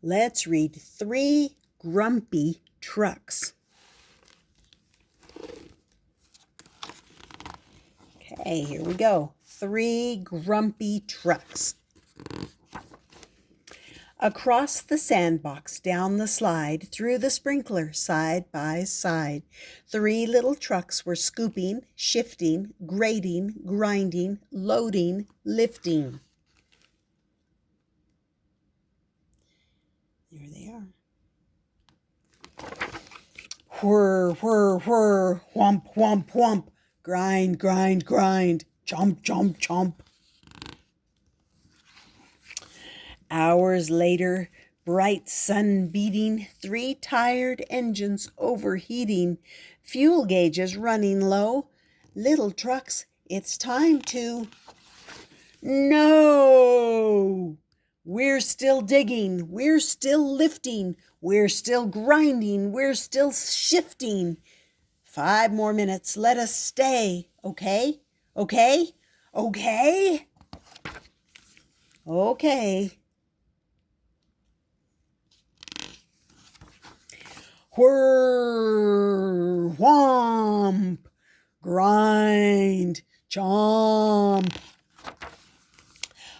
Let's read 3 grumpy trucks. Okay, here we go. 3 grumpy trucks. Across the sandbox, down the slide, through the sprinkler, side by side, 3 little trucks were scooping, shifting, grading, grinding, loading, lifting. There they are. Whir, whir, whir, whomp, whomp, whomp, grind, grind, grind, chomp, chomp, chomp. Hours later, bright sun beating, 3 tired engines overheating, fuel gauges running low. Little trucks, it's time to... No! We're still digging, we're still lifting, we're still grinding, we're still shifting. 5 more minutes, let us stay, okay? Okay? Okay? Okay. Whir, whomp, grind, chomp.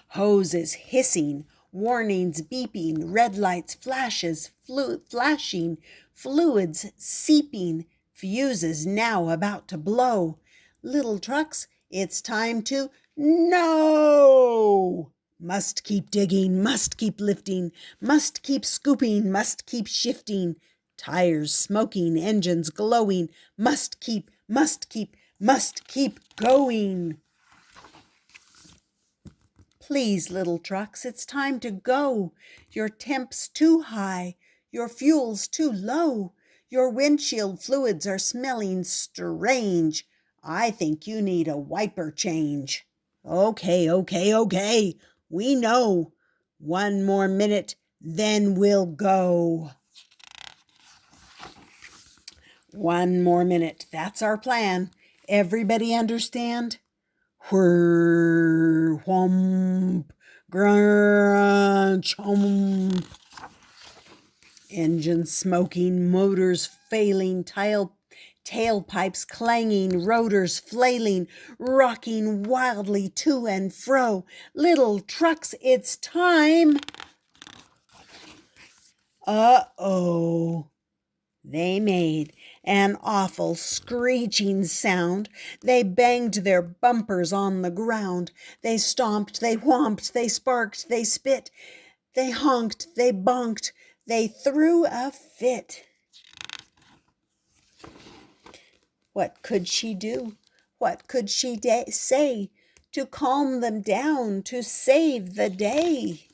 Hoses hissing, warnings beeping, red lights flashes, flashing, fluids seeping, fuses now about to blow. Little trucks, it's time to no! Must keep digging, must keep lifting, must keep scooping, must keep shifting. Tires smoking, engines glowing, must keep going. Please, little trucks, it's time to go. Your temp's too high, your fuel's too low. Your windshield fluids are smelling strange. I think you need a wiper change. Okay. We know. 1 more minute, then we'll go. 1 more minute. That's our plan. Everybody understand? Whir, whomp, grunch, chomp. Engines smoking, motors failing, tailpipes clanging, rotors flailing, rocking wildly to and fro. Little trucks, it's time. Uh-oh. They made an awful screeching sound. They banged their bumpers on the ground. They stomped, they whomped, they sparked, they spit. They honked, they bonked, they threw a fit. What could she do? What could she say to calm them down, to save the day?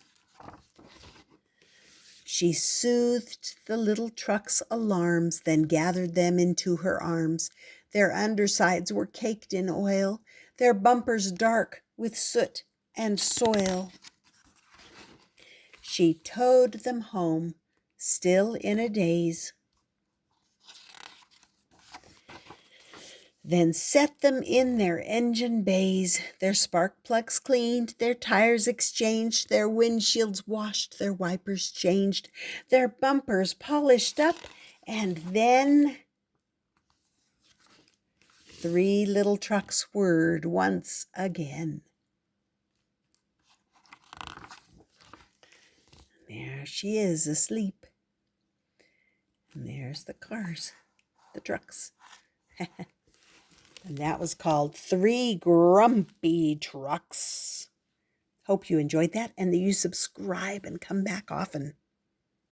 She soothed the little truck's alarms, then gathered them into her arms. Their undersides were caked in oil, their bumpers dark with soot and soil. She towed them home, still in a daze, then set them in their engine bays, their spark plugs cleaned, their tires exchanged, their windshields washed, their wipers changed, their bumpers polished up, and then 3 little trucks whirred once again. There she is asleep. And there's the cars, the trucks. And that was called 3 Grumpy Trucks. Hope you enjoyed that and that you subscribe and come back often.